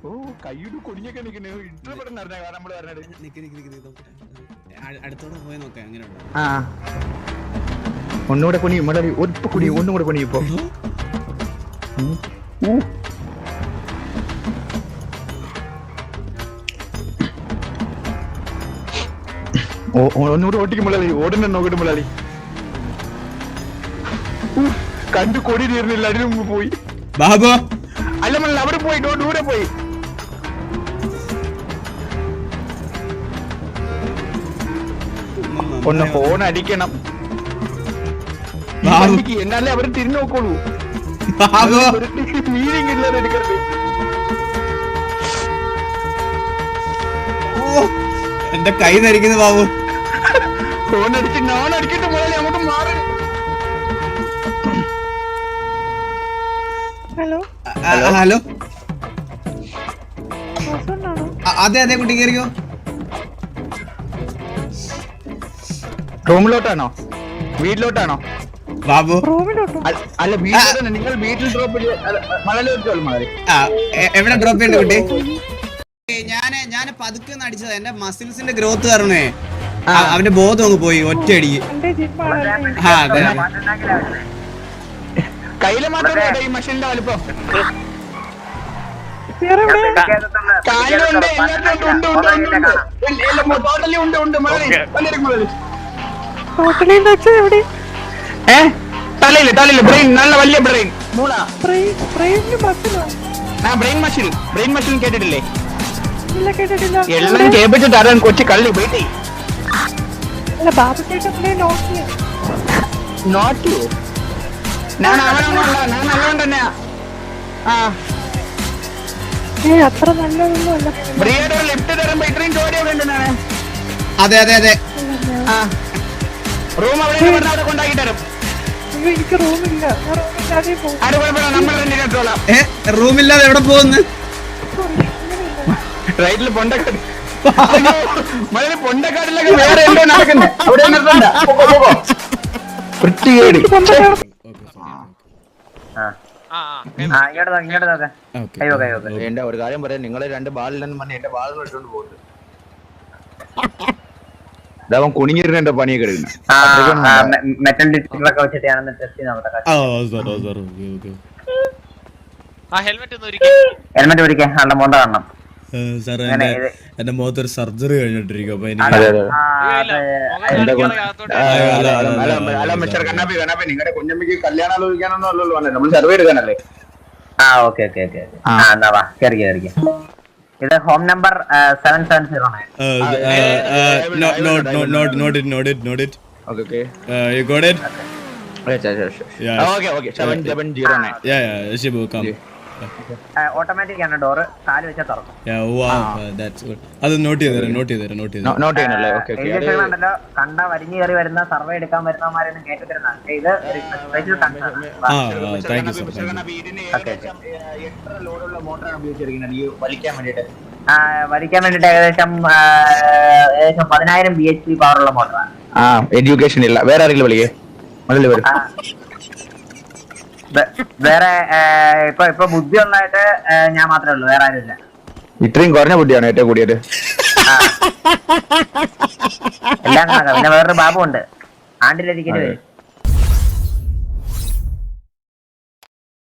ഓ കൈയുടെ കൊടിഞ്ഞൊക്കെ നിൽക്കുന്നു ഇഷ്ടപ്പെടുന്ന നമ്മള് പറഞ്ഞത്. അടുത്തോടെ പോയി നോക്കാം എങ്ങനെ ആ ഒന്നുകൂടെ കുണി മുതലി ഒരിപ്പ കുടി ഒന്നും കൂടെ കുണി ഇപ്പൊ ഒന്നുകൂടെ ഓട്ടിക്കും മുളലി ഓടുന്ന നോക്കിട്ട് മുളലി കണ്ടു കൊടി തീർന്നില്ല അതിന് മുമ്പ് പോയി ബാബു അല്ല മുള്ള അവിടെ പോയി ദൂരെ പോയി ഒന്ന് ഫോൺ അടിക്കണം എന്നാലേ അവര് തിരിഞ്ഞു നോക്കോളൂ മീനിങ് ഇല്ലാതെ എടുക്കരുത് എന്റെ കൈ ധരിക്കുന്നു ബാബു ഫോൺ അടിച്ച് ഞാൻ അടിക്കട്ടെ മുതലേ അങ്ങോട്ട് മാറി ഹലോ അതെ അതെ കുട്ടി കയറിയോ റൂമിലോട്ടാണോ വീട്ടിലോട്ടാണോ ബാബു അല്ല വീട്ടിലോട്ടാണ് നിങ്ങൾ വീട്ടിൽ ഡ്രോപ്പ് എവിടെ ഡ്രോപ്പ് ചെയ്യണ്ട കുട്ടി ഞാൻ പതുക്കെ അടിച്ചത് എന്റെ മസിൽസിന്റെ ഗ്രോത്ത് കാരണേ അവന്റെ ബോധം അങ്ങ് പോയി ഒറ്റയടിക്ക് കയ്യില് മാത്രമേ ഈ മെഷീന്റെ വലിപ്പം തലയില് തലയില് ബ്രെയിൻ നല്ല വലിയ ബ്രെയിൻ ബ്രെയിൻ മഷീൻ കേട്ടിട്ടില്ലേ എല്ലാം കേൾപ്പിച്ചിട്ട് അറിയാൻ കൊച്ചു കള്ളി വീട്ടി നോട്ടിയോ ഞാൻ അവനൊന്നുമല്ല ഞാൻ നല്ലോണം തന്നെയാ അത്ര നല്ലതൊന്നുമല്ല ലിഫ്റ്റ് തരുമ്പോ ഇത്രയും ജോലിയൊക്കെ ഉണ്ട് ഞാൻ അതെ അതെ അതെ റൂം അവിടെ കൊണ്ടാക്കി തരും എനിക്ക് റൂമില്ല നമ്മൾ തന്നെ കേട്ടോളാം റൂമില്ലാതെ എവിടെ പോകുന്നു റൈറ്റില് പൊണ്ടക്കാട് പൊണ്ടക്കാടിലൊക്കെ വേറെ എന്തോ നടക്കുന്നത് അവിടെ വൃത്തികേട് എന്റെ ഒരു കാര്യം പറയാം നിങ്ങള് രണ്ട് ബാളിലെന്ന് പറഞ്ഞ എന്റെ ബാളുകൾ ഇട്ടുകൊണ്ട് പോകുന്നത് ഇതവൻ കുണിഞ്ഞിരുന്ന എന്റെ പണിയൊക്കെ എടുക്കുന്നത് ഹെൽമെറ്റ് ഒരിക്കാൻ ആളുടെ മോന്ത കാണണം സാറേ എന്റെ മുഖത്തൊരു സർജറി കഴിഞ്ഞിട്ടിരിക്കും അപ്പൊ നിങ്ങളുടെ കുഞ്ഞമ്മക്ക് കല്യാണം ആലോചിക്കാനൊന്നും അല്ലല്ലോ നമ്മൾ സർവേ എടുക്കാനല്ലേ ഓക്കെ ഓക്കെ ഓക്കെ എന്നാ വാ കേറി കേറി ഇത് ഹോം നമ്പർ 770 ഓട്ടോമാറ്റിക് ആണ് ഡോറ് കാല് വെച്ചാൽ തുറക്കും അത് നോട്ട് ചെയ്തേരാ കണ്ട വരിഞ്ഞു കയറി വരുന്ന സർവേ എടുക്കാൻ വരുന്നവന്മാരൊന്നും കേട്ടിരുന്നാണ് ഇത് വലിക്കാൻ വേണ്ടിട്ട് ഏകദേശം 10,000 BHP പവറുള്ള മോട്ടറാണ് എഡ്യൂക്കേഷൻ ഇല്ല വേറെ ആരെങ്കിലും വിളിക്കേ വേറെ ഇപ്പൊ ബുദ്ധി ഉള്ളതായിട്ട് ഞാൻ മാത്രമേ ഉള്ളൂ വേറെ ആരും ഇല്ല ഇത്രയും കുറഞ്ഞ ബുദ്ധിയാണ് ഏറ്റവും കൂടിയത് എല്ലാം പിന്നെ വേറൊരു ബാബു ഉണ്ട് ആണ്ടിലിരിക്കുന്നത്